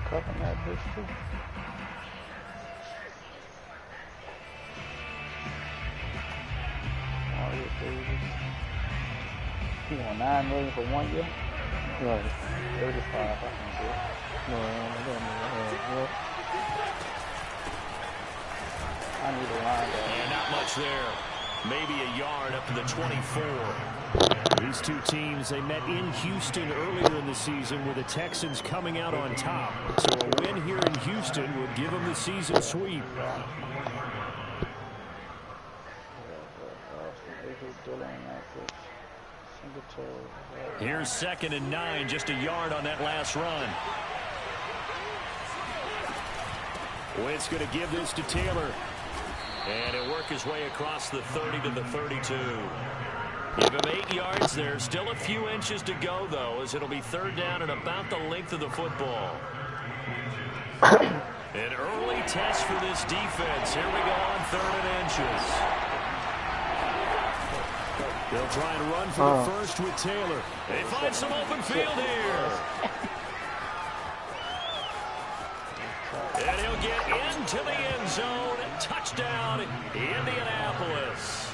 covering that bitch too. Oh, yeah, baby. He want $9 million for 1 year? Right. 35, I can do it. No, what? I need a line there. And not much there. Maybe a yard up to the 24. These two teams, they met in Houston earlier in the season with the Texans coming out on top. So a win here in Houston would give them the season sweep. Here's 2nd and 9, just a yard on that last run. Wentz going to give this to Taylor. And he'll work his way across the 30 to the 32. Give him 8 yards there. Still a few inches to go, though, as it'll be 3rd down and about the length of the football. An early test for this defense. Here we go on 3rd and inches. They'll try and run for the first with Taylor. They find some open field here. And he'll get into the end zone. Touchdown, Indianapolis.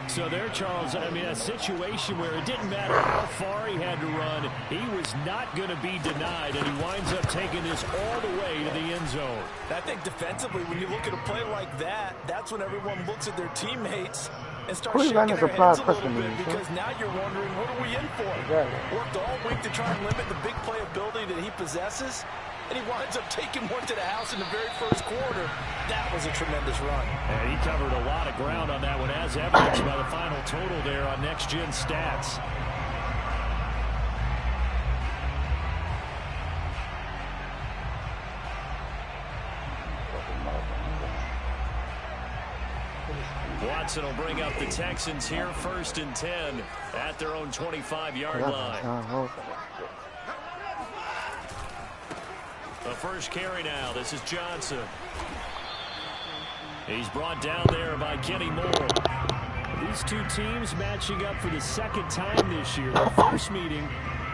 So there, Charles, I mean, a situation where it didn't matter how far he had to run. He was not going to be denied, and he winds up taking this all the way to the end zone. I think defensively, when you look at a play like that, that's when everyone looks at their teammates and starts shaking their heads a little bit, because now you're wondering, what are we in for? Worked all week to try and limit the big playability that he possesses, and he winds up taking one to the house in the very first quarter. That was a tremendous run. And he covered a lot of ground on that one, as evidenced by the final total there on Next Gen Stats. Watson will bring up the Texans here, 1st and 10 at their own 25-yard line. The first carry now. This is Johnson. He's brought down there by Kenny Moore. These two teams matching up for the 2nd time this year. The first meeting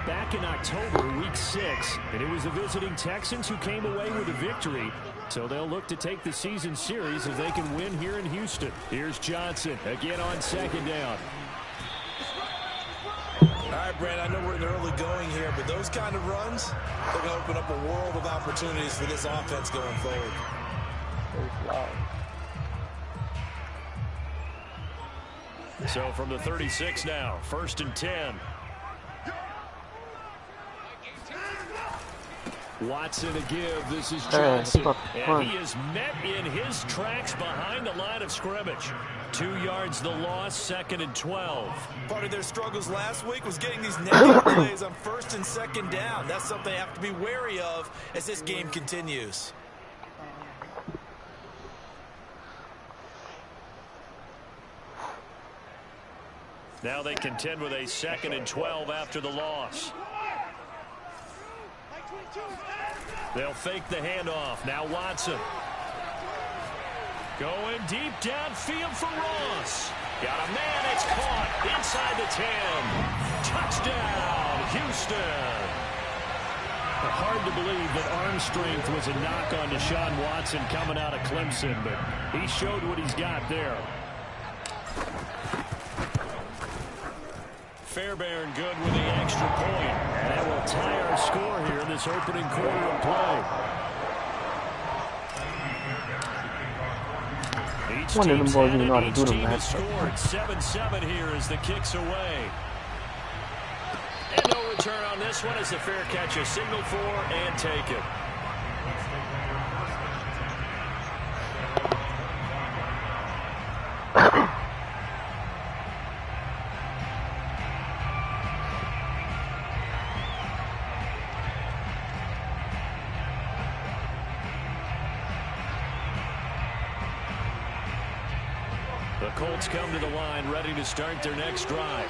back in October, week 6. And it was the visiting Texans who came away with a victory. So they'll look to take the season series if they can win here in Houston. Here's Johnson again on 2nd down. All right, Brad, I know we're in the early going here, but those kind of runs, they're going to open up a world of opportunities for this offense going forward. So from the 36 now, 1st and 10. Watson to give. This is Johnson. And he is met in his tracks behind the line of scrimmage. 2 yards the loss, 2nd and 12. Part of their struggles last week was getting these negative plays on 1st and 2nd down. That's something they have to be wary of as this game continues. Now they contend with a 2nd and 12 after the loss. They'll fake the handoff. Now Watson. Going deep downfield for Ross. Got a man. It's caught inside the 10. Touchdown, Houston. Hard to believe that arm strength was a knock on Deshaun Watson coming out of Clemson, but he showed what he's got there. Fairbairn good with the extra point. And that will tie our score here in this opening quarter of play. One of them boys didn't know how to do them, man. Scored 7-7 here as the kick's away. And no return on this one as the fair catch is signaled for and taken. The Colts come to the line ready to start their next drive.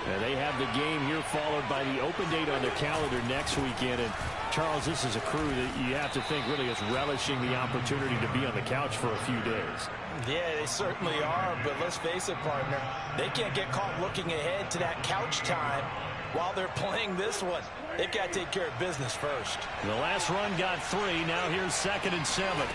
And they have the game here followed by the open date on their calendar next weekend. And Charles, this is a crew that you have to think really is relishing the opportunity to be on the couch for a few days. Yeah, they certainly are, but let's face it, partner. They can't get caught looking ahead to that couch time while they're playing this one. They've got to take care of business first. The last run got 3. Now here's 2nd and 7.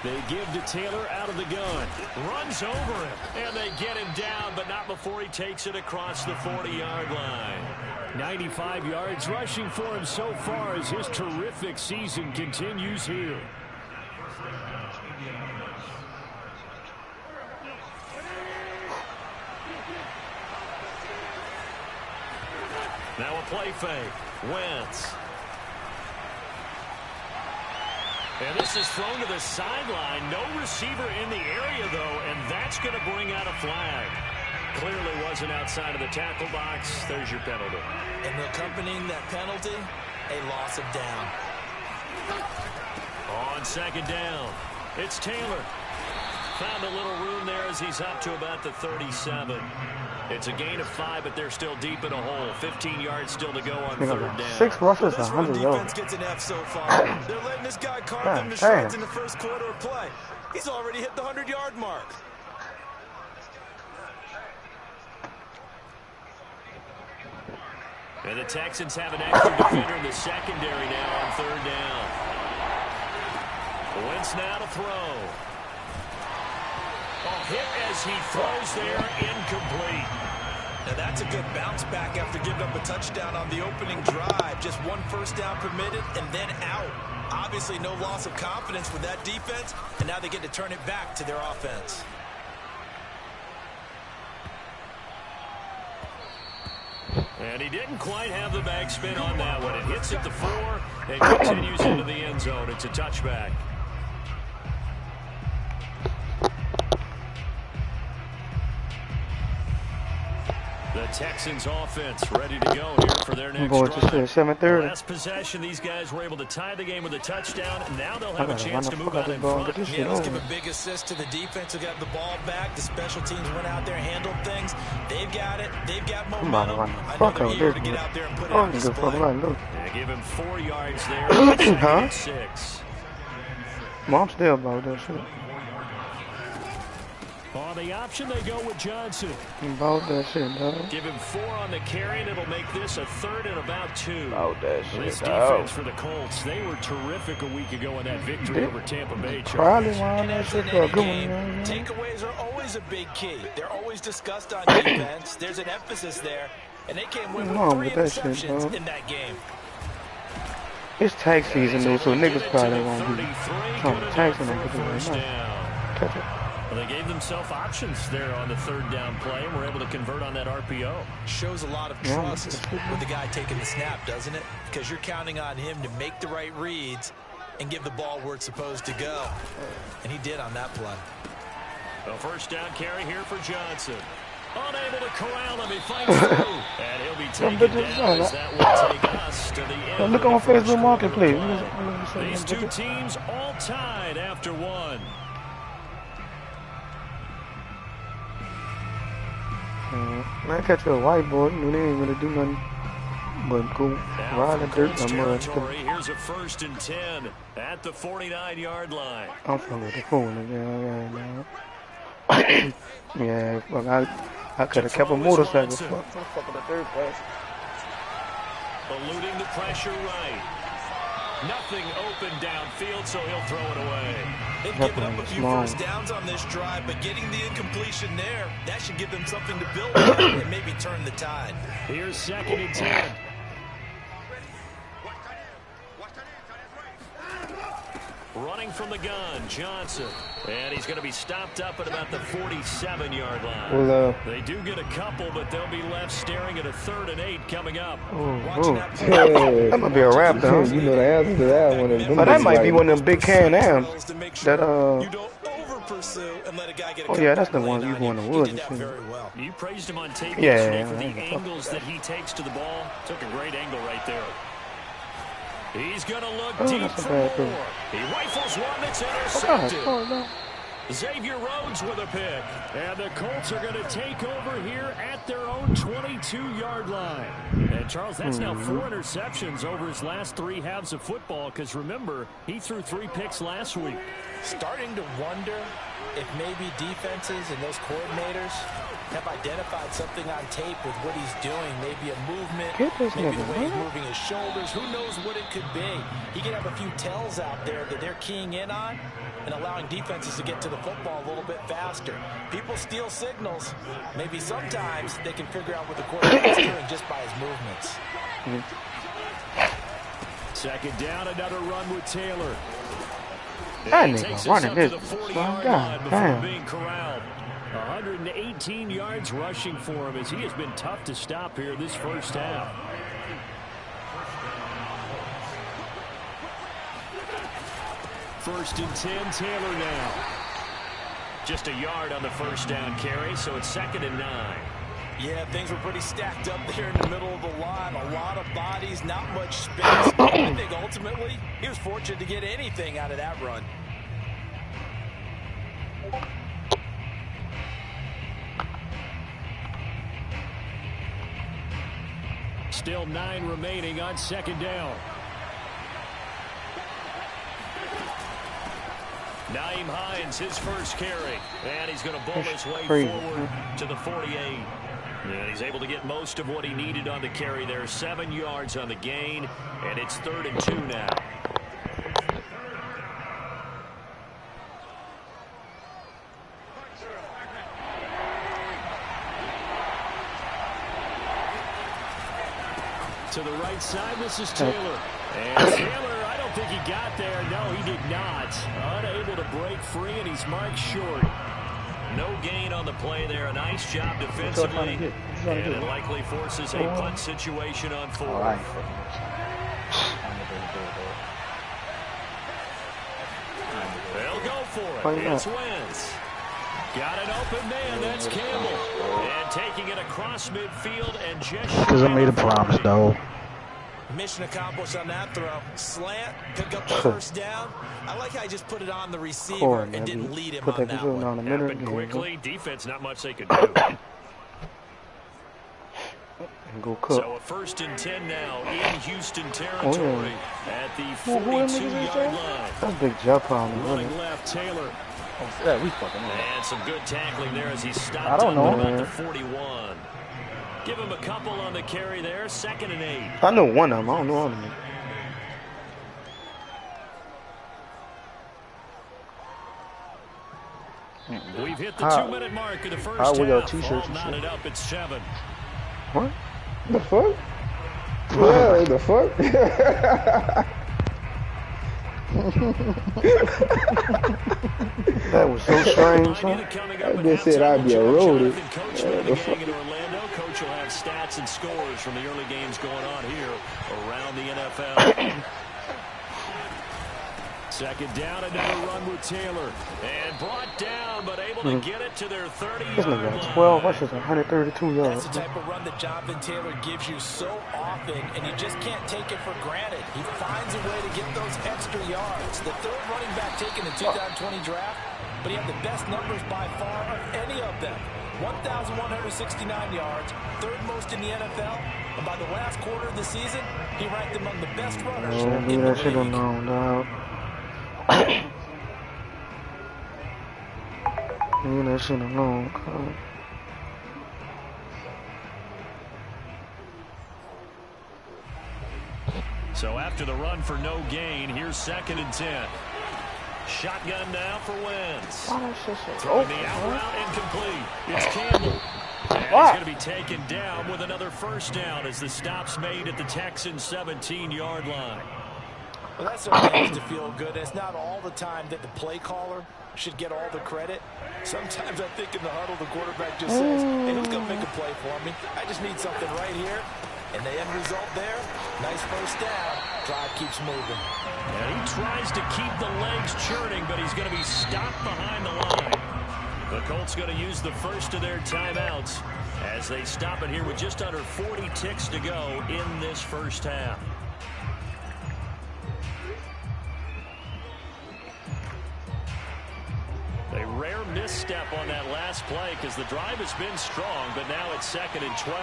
They give to Taylor out of the gun. Runs over him. And they get him down, but not before he takes it across the 40-yard line. 95 yards rushing for him so far as his terrific season continues here. Now a play fake. Wentz. And this is thrown to the sideline. No receiver in the area, though, and that's going to bring out a flag. Clearly wasn't outside of the tackle box. There's your penalty. And accompanying that penalty, a loss of down. On 2nd down, it's Taylor. Found a little room there as he's up to about the 37. It's a gain of 5, but they're still deep in a hole. 15 yards still to go on 3rd down. 6 rushes, 100 yards. Gets an F so far. They're letting this guy carve them to shreds in the first quarter of play. He's already hit the 100-yard mark. And the Texans have an extra defender in the secondary now on 3rd down. Wentz now to throw. Hit as he throws there, incomplete. Now that's a good bounce back after giving up a touchdown on the opening drive. Just 1 first down permitted and then out. Obviously no loss of confidence with that defense, and now they get to turn it back to their offense. And he didn't quite have the backspin on that one. It hits at the 4 and continues into the end zone. It's a touchback. The Texans offense ready to go here for their next drive. Last possession, these guys were able to tie the game with a touchdown, and now they'll have a chance to move out in front. Yeah, let's give a big assist to the defense who got the ball back. The special teams went out there and handled things. They've got it. They've got momentum. I know they're eager to get out there and put it on display. Yeah, give him 4 yards there. Huh? 6. Mom's still about that shit. On the option, they go with Johnson. About that shit, dog. Give him 4 on the carry, and it'll make this a 3rd and about 2. About that shit, This defense for the Colts, they were terrific a week ago in that victory over Tampa Bay. Probably won that shit for a good one. Takeaways are always a big key. They're always discussed on defense. There's an emphasis there, and they came with 3 interceptions in that game. It's tax season, though, so niggas probably won't be trying to tax them right now. Catch it. Well, they gave themselves options there on the 3rd down play and were able to convert on that RPO. Shows a lot of trust with the guy taking the snap, doesn't it? Because you're counting on him to make the right reads and give the ball where it's supposed to go. And he did on that play. A 1st down carry here for Johnson. Unable to corral him, he fights through. And he'll be taken down as that will take us to the end. Look on Facebook Marketplace. These 2 teams all tied after 1. Man, catch a white boy, you know, they ain't gonna do nothing but go ride the dirt or mud. Here's a 1st and 10 at the 49-yard line. I'm fucking with the phone again, man. Yeah, fuck, I could have kept a motorcycle. Fuck. Eluding the pressure right. Nothing open downfield, so he'll throw it away. They've given up a few first downs on this drive, but getting the incompletion there, that should give them something to build on and maybe turn the tide. Here's 2nd and 10. Running from the gun, Johnson. And he's going to be stopped up at about the 47-yard line. Well, they do get a couple, but they'll be left staring at a 3rd and 8 coming up. That might be a wrap, though. You know the answer to that one. But that might be one of them big Can-Ams. That, you don't over-pursue and let a guy get a yeah, that's the one you go in the woods. You praised him on tape yesterday for the angles that he takes to the ball. Took a great angle right there. He's going to look deep for more. He rifles one that's intercepted. Xavier Rhodes with a pick. And the Colts are going to take over here at their own 22-yard line. And, Charles, that's now 4 interceptions over his last 3 halves of football because, remember, he threw 3 picks last week. Starting to wonder if maybe defenses and those coordinators have identified something on tape with what he's doing. Maybe a movement, maybe the way he's moving his shoulders. Who knows what it could be? He could have a few tells out there that they're keying in on and allowing defenses to get to the football a little bit faster. People steal signals. Maybe sometimes they can figure out what the quarterback's doing just by his movements. Second down, another run with Taylor. That nigga running this. God damn. Being corralled. 118 yards rushing for him as he has been tough to stop here this first half. First and 10, Taylor now. Just a yard on the first down carry, so it's 2nd and 9. Yeah, things were pretty stacked up there in the middle of the line. A lot of bodies, not much space. I think ultimately he was fortunate to get anything out of that run. Still 9 remaining on second down. Nyheim Hines, his first carry. And he's going to bull his way forward to the 48. And he's able to get most of what he needed on the carry there. 7 yards on the gain. And it's 3rd and 2 now. To the right side, this is Taylor. And Taylor, I don't think he got there. No, he did not. Unable to break free, and he's marked short. No gain on the play there. A nice job defensively. And it likely forces a punt situation on 4th. They'll go for it. It's Wentz. Got an open man. That's Campbell. And taking it across midfield and just because I made a promise, though. Mission accomplished on that throw. Slant, pick up the first down. I like how he just put it on the receiver and didn't lead him on that one. Happened quickly. Defense, not much they could do. Go cook. So a 1st and 10 now in Houston territory at the 42-yard line. That's a big jump on him. Running left, Taylor. Yeah, we fucking know. And some good tackling there as he stopped about the 41. Give him a couple on the carry there. 2nd and 8. I know one of them. I don't know all of them. We've hit the 2-minute mark of the first half. How your t-shirts and knotted up at 7. What? The fuck? Yeah, the fuck? That was so strange, huh? I just said I'd be eroded. Coach will have stats and scores from the early games going on here around the NFL. Second down, another run with Taylor. And brought down, but able to get it to their 30-yard line. 12 rushes, 132 yards. That's the type of run that Jonathan Taylor gives you so often, and you just can't take it for granted. He finds a way to get those extra yards. The 3rd running back taken in the 2020 draft, but he had the best numbers by far of any of them. 1,169 yards, 3rd most in the NFL, and by the last quarter of the season, he ranked among the best runners in the league. Leave that shit alone, cuz. So after the run for no gain, here's 2nd and 10. Shotgun now for Wentz. Throwing the out route incomplete. It's Campbell. And he's going to be taken down with another first down as the stop's made at the Texans' 17-yard line. Well, that certainly has to feel good. It's not all the time that the play caller should get all the credit. Sometimes I think in the huddle, the quarterback just says, hey, who's going to make a play for me? I just need something right here. And the end result there, nice first down. Drive keeps moving. And he tries to keep the legs churning, but he's going to be stopped behind the line. The Colts going to use the first of their timeouts as they stop it here with just under 40 ticks to go in this first half. A rare misstep on that last play because the drive has been strong, but now it's 2nd and 12.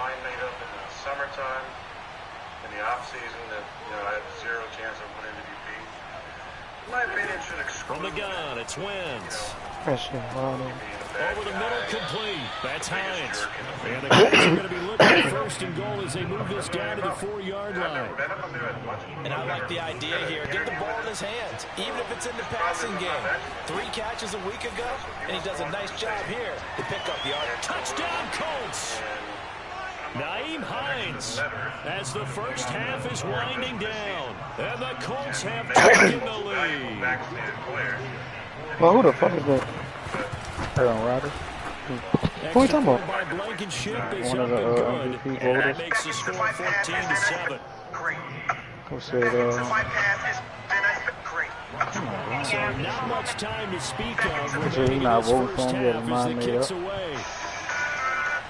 mind made up in the summertime, in the off season, that I have zero chance of winning MVP. In my opinion, should exclude. From the gun, it's Wentz. Over the middle, complete. That's Hines. And the Colts are going to be looking at first and goal as they move this down to the 4-yard line. And I like the idea here. Get the ball in his hands, even if it's in the passing game. 3 catches a week ago, and he does a nice job here to pick up yardage. Touchdown, Colts! Nyheim Hines as the first half is winding down. And the Colts have taken the lead. Well, who the fuck is that? Aaron Rodgers. Who are you talking about? One of the MVP voters. That makes the score 14-7. Who said, So not much time to speak of. He's not voting for him, he had a As mind the made kicks up. away.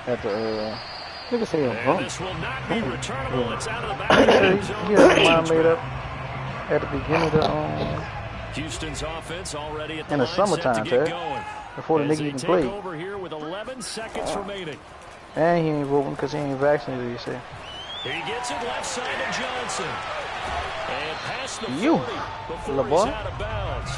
At the, Nigga say a And bump. this will not be returnable. It's out of the back he of the had end a zone. mind made up at the beginning of the, Houston's offense already at the in the line set summertime, to get Ted. going. Before the As nigga they even take played. over here with 11 seconds remaining. And he ain't voting because he ain't vaccinated, you say. He gets it left side to Johnson. And past the 40 You, before LeBron. he's out of bounds.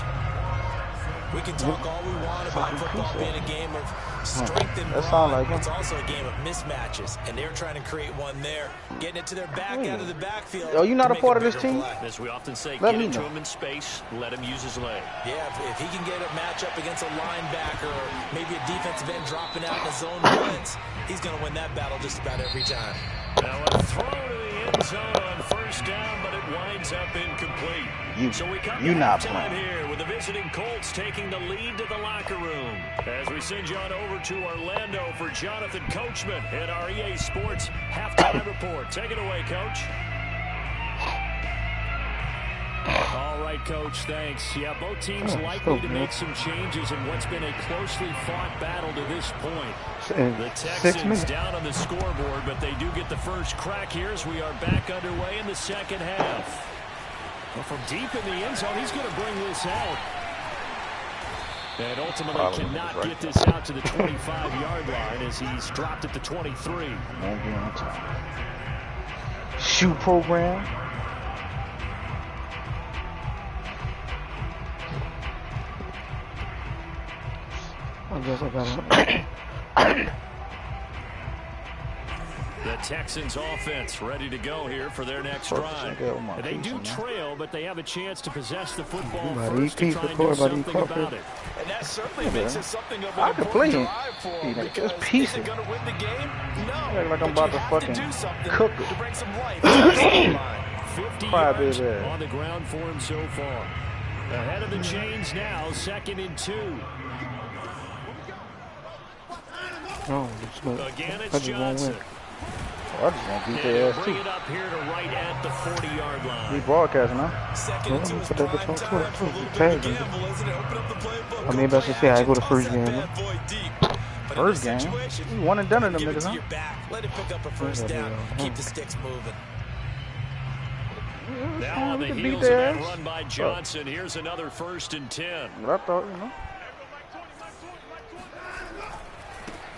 We can talk all we want about football being a game of strength and That sound like him. It's also a game of mismatches, and they're trying to create one there, getting it to their back out of the backfield. Oh, you not to a part of make this bigger team? play. As we often say, Let get me it to know. him in space, let him use his leg. Yeah, if he can get a matchup against a linebacker or maybe a defensive end dropping out in a zone blitz, he's going to win that battle just about every time. Now a throw to the end zone on first down, but it winds up incomplete. So we come You to not halftime playing. here with the visiting Colts taking the lead to the locker room. As we send you on over to Orlando for Jonathan Coachman at our EA Sports halftime report. Take it away, Coach. All right, Coach, thanks. Yeah, both teams likely to make some changes in what's been a closely fought battle to this point. The 6 Texans minutes. down on the scoreboard, but they do get the first crack here as we are back underway in the second half. Well, from deep in the end zone, he's going to bring this out. And ultimately cannot get this out to the 25-yard line as he's dropped at the 23. Shoe program. I guess I got it. The Texans offense ready to go here for their next drive. They do trail, but they have a chance to possess the football first to try and do something about it. And that certainly makes it something of I an could play important him. drive for He him like, because just is pieces. it going to win the game? No. Like I'm But about you to have fucking do something cook it. to bring some life to the sideline. 50 Cry, yards baby. on the ground for him so far. Ahead of the chains now, 2nd and 2. No, Again, I it's just won't Johnson. win. I just want to beat And their he'll ass bring too. it up here to right at the 40-yard He line. broadcasting, huh? Second and 2 is Put that prime bitch on time Twitter, for a too. little bit Tag of a him. gamble, isn't it? Open up the playbook. I mean, that's just say I go to first game. That huh? boy deep. But in First this game? situation, You one and done in them give it niggas, to huh? your back. Let it pick up a first down. Keep the sticks moving. Now on the we can beat heels of their that ass. run by Johnson, here's another 1st and 10. But I thought, you know.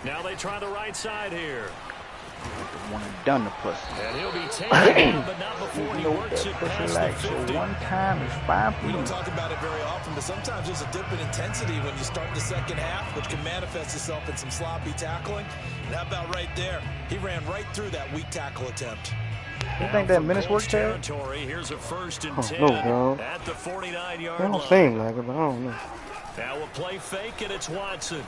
Now they try the right side here. One and done the pussy. And he'll be taken down, but not before he Know works that it pussy past like the so 50. one time is 5 We don't feet. talk about it very often, but sometimes there's a dip in intensity when you start the second half, which can manifest itself in some sloppy tackling. And how about right there? He ran right through that weak tackle attempt. You think that minutes work, Ted? Territory. Here's a 1st and Oh, 10 no, dog. at the 49-yard It don't line. seem like it, but I don't know. Now a play fake, and it's Watson.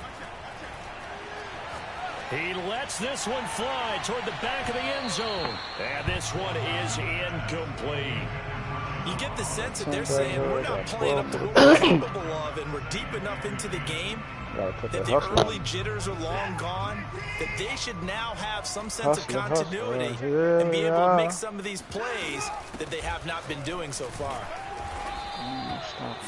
He lets this one fly toward the back of the end zone. And this one is incomplete. You get the sense that they're saying we're not playing up to what we're capable of, and we're deep enough into the game Gotta put that that the hustle early on. jitters are long gone, that they should now have some sense of Hustle, hustle, continuity yeah. and be able to make some of these plays that they have not been doing so far.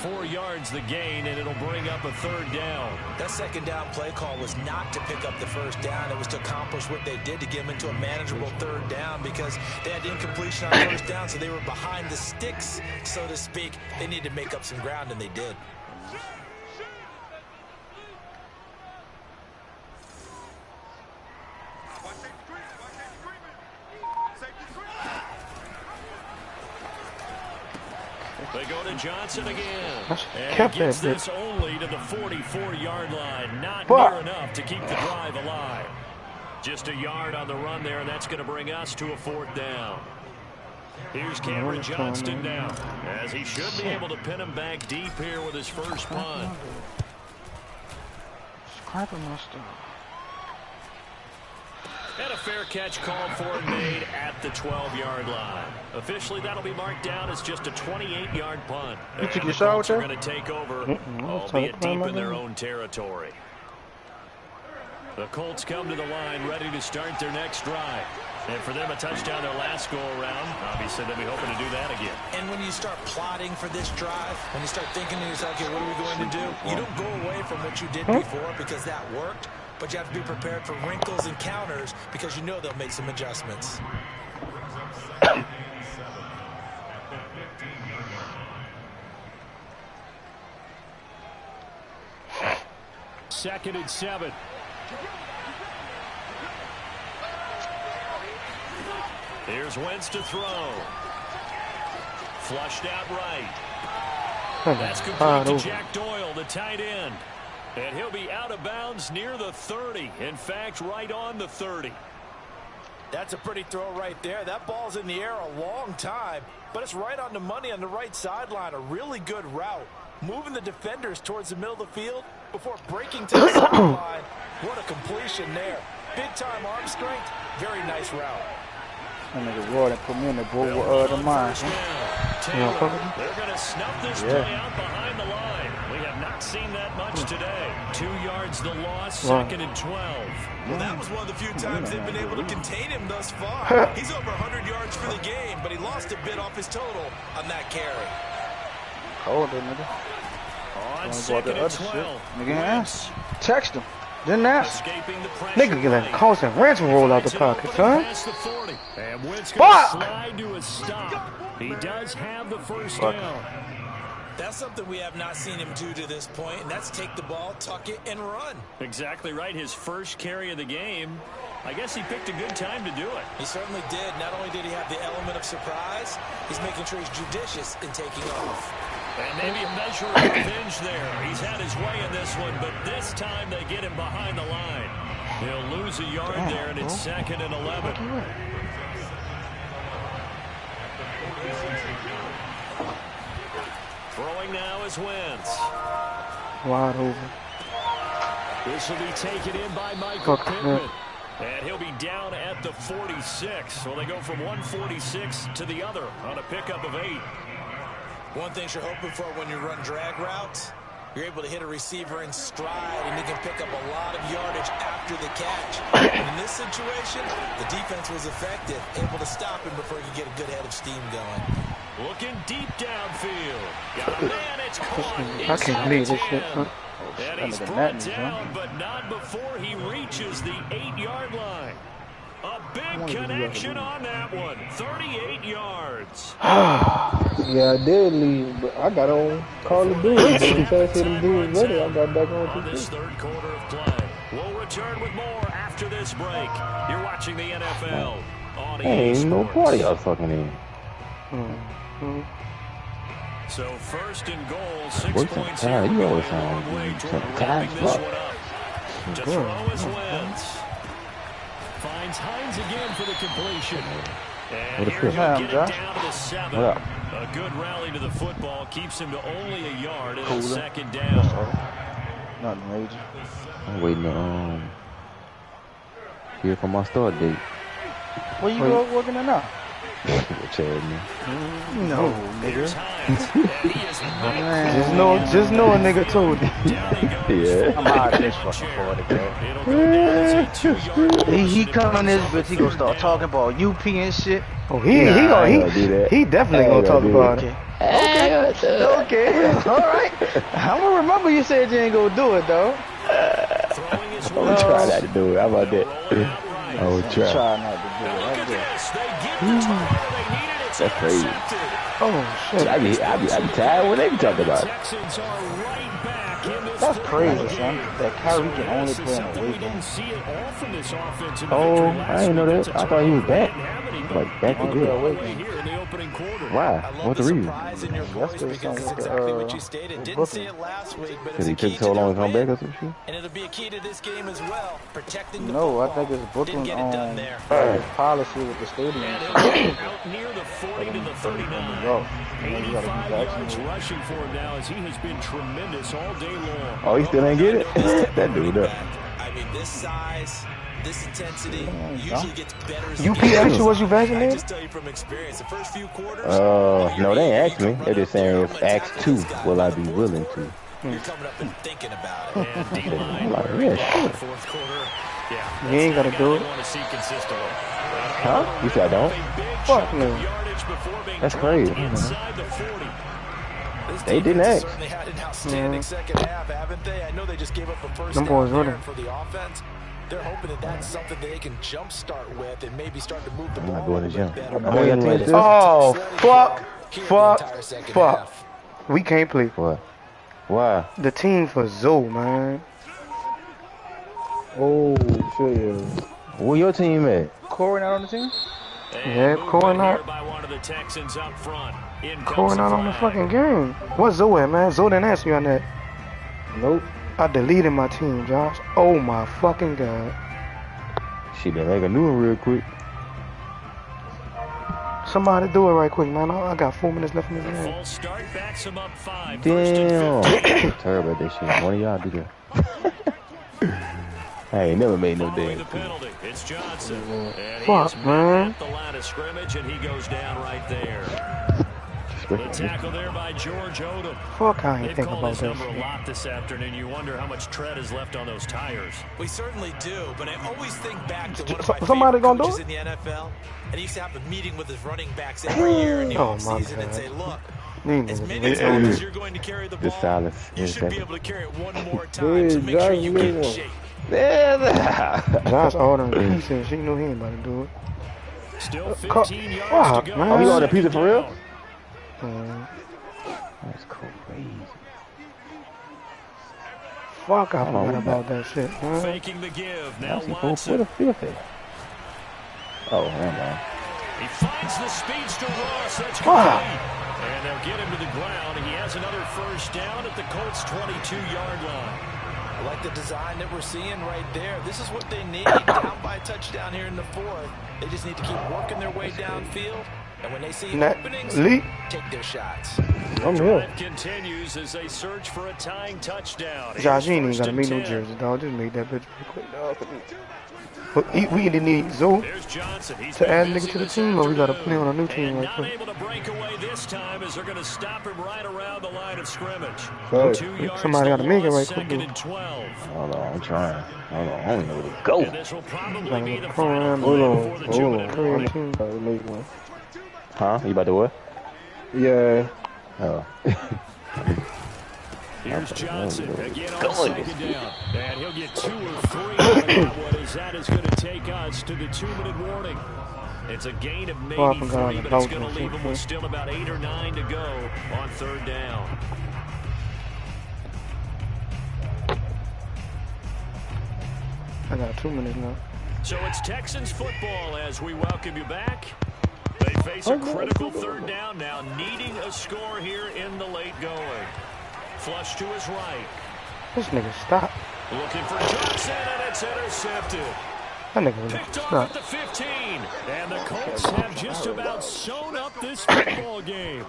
4 yards the gain, and it'll bring up a 3rd down. That second down play call was not to pick up the first down. It was to accomplish what they did to get them into a manageable 3rd down because they had incompletion on first down, so they were behind the sticks, so to speak. They needed to make up some ground, and they did. They go to Johnson again. And Kept gets that this only to the 44-yard line. Not Fuck. near enough to keep the drive alive. Just a yard on the run there, and that's going to bring us to a 4th down. Here's Cameron Johnston now, as he should be able to pin him back deep here with his first punt. Scraping my stuff. And a fair catch called for and made at the 12-yard line. Officially, that'll be marked down as just a 28-yard punt. You took And your the shot Colts with are that? going to take over, albeit deep in their own territory. The Colts come to the line ready to start their next drive. And for them, a touchdown their last go-around. Obviously, they'll be hoping to do that again. And when you start plotting for this drive, when you start thinking to yourself, okay, what are we going to do? You don't go away from what you did before because that worked. But you have to be prepared for wrinkles and counters because you know they'll make some adjustments. Second and 7. Here's Wentz to throw. Flushed out right. That's complete to Jack Doyle, the tight end. And he'll be out of bounds near the 30. In fact, right on the 30. That's a pretty throw right there. That ball's in the air a long time, but it's right on the money on the right sideline. A really good route. Moving the defenders towards the middle of the field before breaking to the sideline. What a completion there. Big-time arm strength. Very nice route. That nigga Gordon put me in the bowl the mine. They're going to snuff this play out behind the line. We have not seen that much today. 2 yards the loss, second and 12. Well, that was one of the few times they've been able to contain him thus far. He's over 100 yards for the game, but he lost a bit off his total on that carry. Hold it, nigga. On second and 12. Nigga, ass. Text him. Didn't answer. Nigga get that constant ransom roll out the pocket, son. And Wentz gonna slide to a stop. He does have the first down. That's something we have not seen him do to this point, and that's take the ball, tuck it, and run. Exactly right. His first carry of the game. I guess he picked a good time to do it. He certainly did. Not only did he have the element of surprise, he's making sure he's judicious in taking off. And maybe a measure of revenge there. He's had his way in this one, but this time they get him behind the line. He'll lose a yard there, and it's second and 11. Throwing now is Wentz. Wide open. This will be taken in by Michael Pittman. And he'll be down at the 46. So they go from 146 to the other on a pickup of 8. One thing you're hoping for when you run drag routes, you're able to hit a receiver in stride, and he can pick up a lot of yardage after the catch. And in this situation, the defense was effective, able to stop him before he could get a good head of steam going. Looking deep downfield. Got a man, it's caught. I can't believe this shit, huh? And he's brought down, but not before he reaches the 8-yard line. A big connection on that one. 38 yards. Yeah, I did leave, but I got on Call of Duty. But because them dudes ready, I got back on this third quarter of play. We'll return with more after this break. You're watching the NFL on EA Ain't Sports. no party y'all fucking in. So first and goal, 6 Where's points the here. time? You always Going a long sound way like toward some wrapping time this fuck. one up. To throw is Wentz. Finds Hines again for the completion. And here he'll get it down to the 7. What up? A good rally to the football keeps him to only a yard and a second down. Nothing major. I'm waiting to hear from my start date. Where you working at now? Chad, man. No, nigga. Just know a nigga told you. Yeah. I'm out of this fucking party, bro. He come in this bitch, he gonna start talking about UP and shit. Oh, he definitely gonna talk about it. Okay, alright. I'm gonna remember you said you ain't gonna do it, though. I'm gonna try not to do it. How about that? I will try. Try not to do it. That's crazy. Oh, shit. I be tired when they be talking about it. That's crazy, son. That Kyrie can only play on the weekend. Oh, I didn't know that. I thought he was back. already, like back to good. here in the opening quarter. Why? What's the reason? In your voice because it's exactly what you stated. Didn't see it last week, but Because he took so long to come back or some shit? And it'll be a key to this game as well. Protecting the No, I football. think it's Brooklyn Didn't get it done there. policy with the stadium. Out near the 40 to the 39. Go. 85 yards rushing for him now as he has been tremendous all day long. Oh, he still ain't get it? That dude up. I mean, this size, this intensity usually gets better as UP asked you, was you I vaccinated? just tell you from experience, the first few quarters. No, they ain't asked me. They're just saying if asked to, will I be willing to? You're coming up and thinking about it. And D-line Like, yeah, sure. fourth quarter. Yeah, You ain't gotta do it. want to see consistently. Huh? You said I don't? Fuck no. Yardage before being That's dropped crazy. inside the 40. This They didn't defense ask. certainly had an outstanding second half, haven't they? I know they just gave up a first Them down boys there running. for the offense. They're hoping that that's something that they can jumpstart with and maybe start to move the I'm ball not a going to little gym. bit I'm better. on your team too. Oh, fuck. Keep the Fuck. entire second Fuck. half. We can't play. What? Why? The team for Zoe, man. Oh, shit. Where your team at? Corey not on the team? Yeah, Corey not. By one of the Texans up front. In comes Corey not on the flag. fucking game. What's Zoe at, man? Zoe didn't ask me on that. Nope. I deleted my team, Josh. Oh my fucking god. She been make a new one real quick. Somebody do it right quick, man. I got 4 minutes left in the game. Full start backs him up 5. First and Damn. 15. Terrible at that shit. One of y'all do that. I ain't never made no Following damn the team. penalty, it's Johnson. And Fuck, he is man. at the line of scrimmage, and he goes down right there. The tackle there by George Odom. Fuck, I ain't They've think called about this that number a shit. lot this afternoon. You wonder how much tread is left on those tires. We certainly do, but I always think back to one of my Somebody favorite gonna do coaches it? in the NFL, and he used to have a meeting with his running backs every year in the Oh, my offseason and God. say, look, These as niggas many is times as weird. you're going to carry the The ball, silence. you is should be that- able to carry it one more time to make sure you get in shape. Josh ordering pieces. She knew he ain't about to do it. Still 15 yards Fuck, to go. man. Oh, you ordered pizza for real? Uh, That's crazy. fuck, I Hold on, forgot what about that shit, man. Faking the give. Now That's cool. Watson. What a fifth at? Oh, never mind. He finds the speedster Ross. That's Fuck. complete. And they'll get him to the ground. He has another first down at the Colts' 22-yard line. I like the design that we're seeing right there. This is what they need. Down by a touchdown here in the fourth. They just need to keep working their way downfield. And when they see That openings, leak. take their shots. I'm here. Drive continues as they search for a tying touchdown. Josh, you ain't even Here's gotta first make and no 10. jersey, dog. Just make that bitch real quick, dog. But we either need Zoe There's Johnson. He's to been add a busy nigga to the this team, or we gotta afternoon. play on a new team And right not quick. able to break away this time as they're going to stop him right around the line of scrimmage. Right. 2 yards Somebody to gotta make it loss, right quick, second dude. and 12. Hold on, I'm trying. Hold on, I don't know where to go. And this will probably be the Hold final on, play hold before the on, hold 2-minute on. warning. Team. Try to make one. Huh? You about to what? Yeah. Oh. Here's Johnson again on second down. And he'll get 2 or 3 out of that one as that is going to take us to the 2-minute warning. It's a gain of maybe Oh, I 3, forgot but it's about going to that leave shit, them with still about 8 or 9 to go on third down. I got 2 minutes now. So it's Texans football as we welcome you back. They face a critical third down now, needing a score here in the late going. Flush to his right. This nigga stop. Looking for Johnson, and it's intercepted. That nigga was Picked off stop. at the 15. And the Colts have just about sewn up this football game.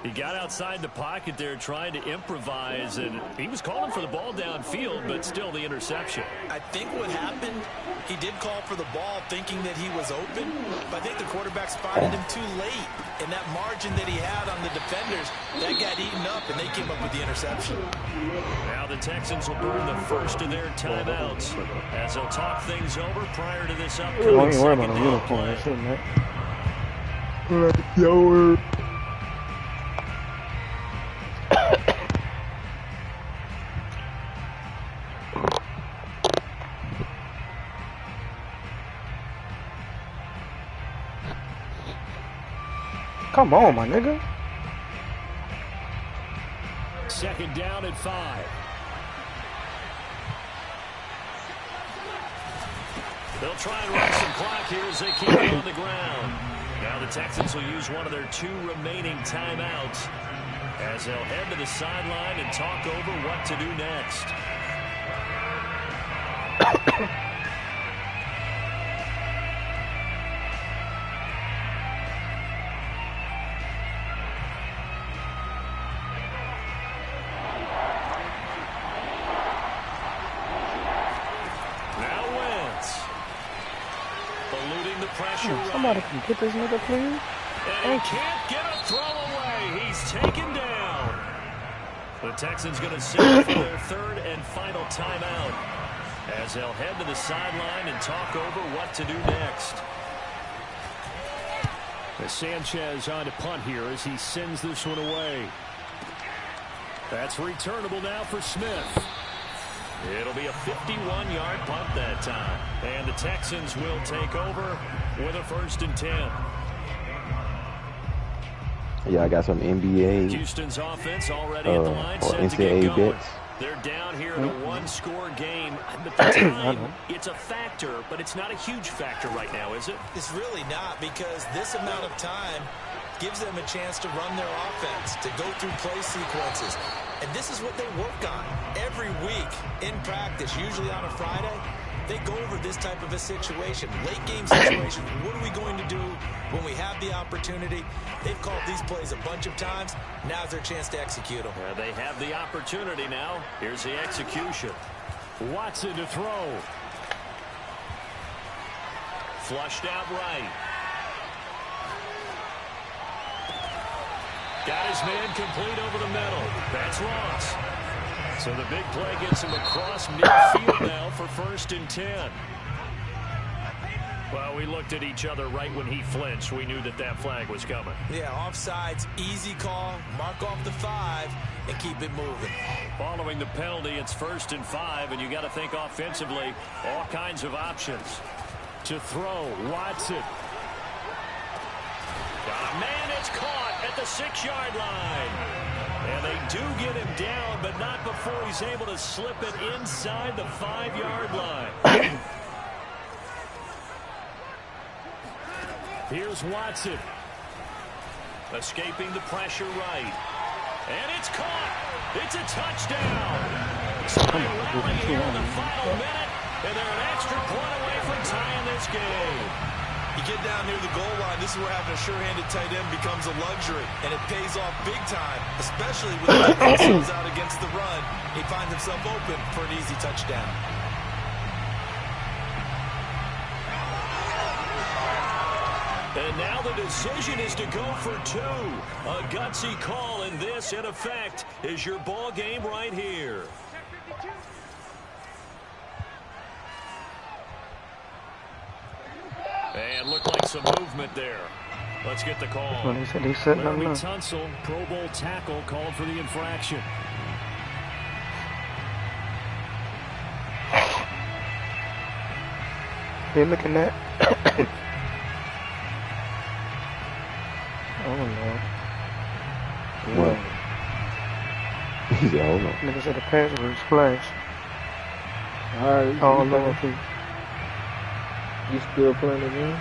He got outside the pocket there trying to improvise, and he was calling for the ball downfield, but still the interception. I think what happened, he did call for the ball thinking that he was open, but I think the quarterback spotted him too late. And that margin that he had on the defenders, that got eaten up, and they came up with the interception. Now the Texans will burn the first of their timeouts as they'll talk things over prior to this I upcoming ain't worried about second no down uniform. play. That shit, man. Yo. Come on, my nigga. Second down at 5. They'll try and run some clock here as they keep it on the ground. Now the Texans will use one of their 2 remaining timeouts as they'll head to the sideline and talk over what to do next. Somebody can get this nigga, please. And he can't get a throw away. He's taken down. The Texans going to sit for their 3rd and final timeout as they'll head to the sideline and talk over what to do next. Sanchez on to punt here as he sends this one away. That's returnable now for Smith. It'll be a 51-yard punt that time. And the Texans will take over with a 1st and 10. Yeah, I got some NBA Houston's offense already at the line or set to get NCAA going. bets. They're down here in a 1-score game. But the time, it's a factor, but it's not a huge factor right now, is it? It's really not, because this amount of time gives them a chance to run their offense, to go through play sequences. And this is what they work on every week in practice, usually on a Friday. They go over this type of a situation, late game situation. What are we going to do when we have the opportunity? They've called these plays a bunch of times. Now's their chance to execute them. They have the opportunity now. Here's the execution. Watson to throw. Flushed out right. Got his man complete over the middle. That's Ross. So the big play gets him across midfield now for 1st and 10. Well, we looked at each other right when he flinched. We knew that that flag was coming. Yeah, offsides, easy call. Mark off the 5 and keep it moving. Following the penalty, it's 1st and 5, and you got to think offensively, all kinds of options. To throw, Watson. Man, it's caught at the 6-yard line. And they do get him down, but not before he's able to slip it inside the 5-yard line. Here's Watson. Escaping the pressure right. And it's caught. It's a touchdown. So they rally here in the final minute, and they're an extra point away from tying this game. You get down near the goal line, this is where having a sure-handed tight end becomes a luxury, and it pays off big time, especially when the defense goes out against the run. He finds himself open for an easy touchdown. And now the decision is to go for 2. A gutsy call, and this, in effect, is your ball game right here. And looked like some movement there. Let's get the call. He said he's setting Larry up. Tunsil, Pro Bowl tackle, called for the infraction. They're looking at. Oh no. What? He said, hold on. Nigga said the pass was splash. Alright. Oh Lord, please. You still playing the game?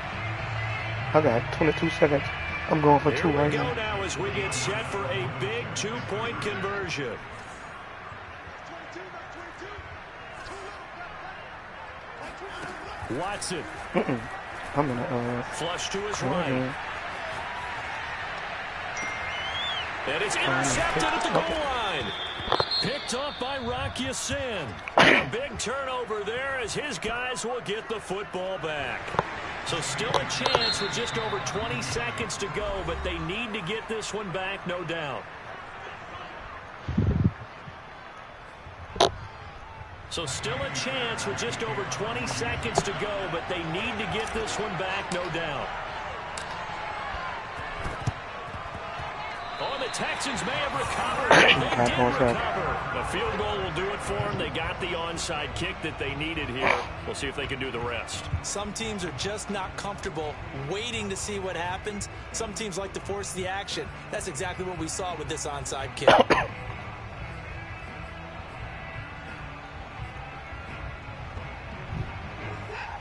I got 22 seconds. I'm going for 2 right Here we now. go now as we get set for a big 2-point conversion. Watson. I'm gonna Flush to his right. And it's intercepted at the goal line. Picked up by Rock Ya-Sin. A big turnover there as his guys will get the football back. So still a chance with just over 20 seconds to go, but they need to get this one back, no doubt. So still a chance with just over 20 seconds to go, but they need to get this one back, no doubt. Oh, the Texans may have recovered. They did recover. The field goal will do it for them. They got the onside kick that they needed here. We'll see if they can do the rest. Some teams are just not comfortable waiting to see what happens. Some teams like to force the action. That's exactly what we saw with this onside kick.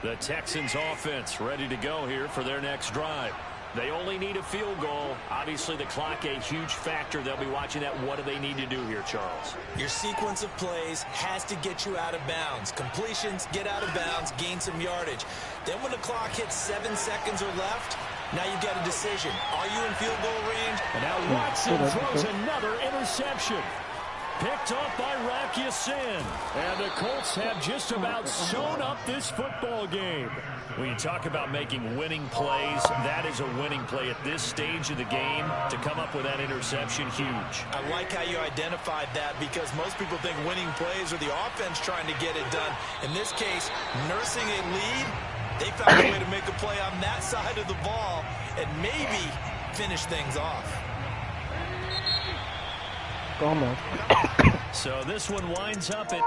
The Texans offense ready to go here for their next drive. They only need a field goal. Obviously, the clock a huge factor. They'll be watching that. What do they need to do here, Charles? Your sequence of plays has to get you out of bounds. Completions, get out of bounds, gain some yardage. Then when the clock hits 7 seconds or left, now you've got a decision. Are you in field goal range? And now Watson throws another interception. Picked off by Rock Ya-Sin. And the Colts have just about sewn up this football game. When you talk about making winning plays, that is a winning play at this stage of the game. To come up with that interception, huge. I like how you identified that because most people think winning plays are the offense trying to get it done. In this case, nursing a lead, they found a way to make a play on that side of the ball and maybe finish things off. Almost. So this one winds up at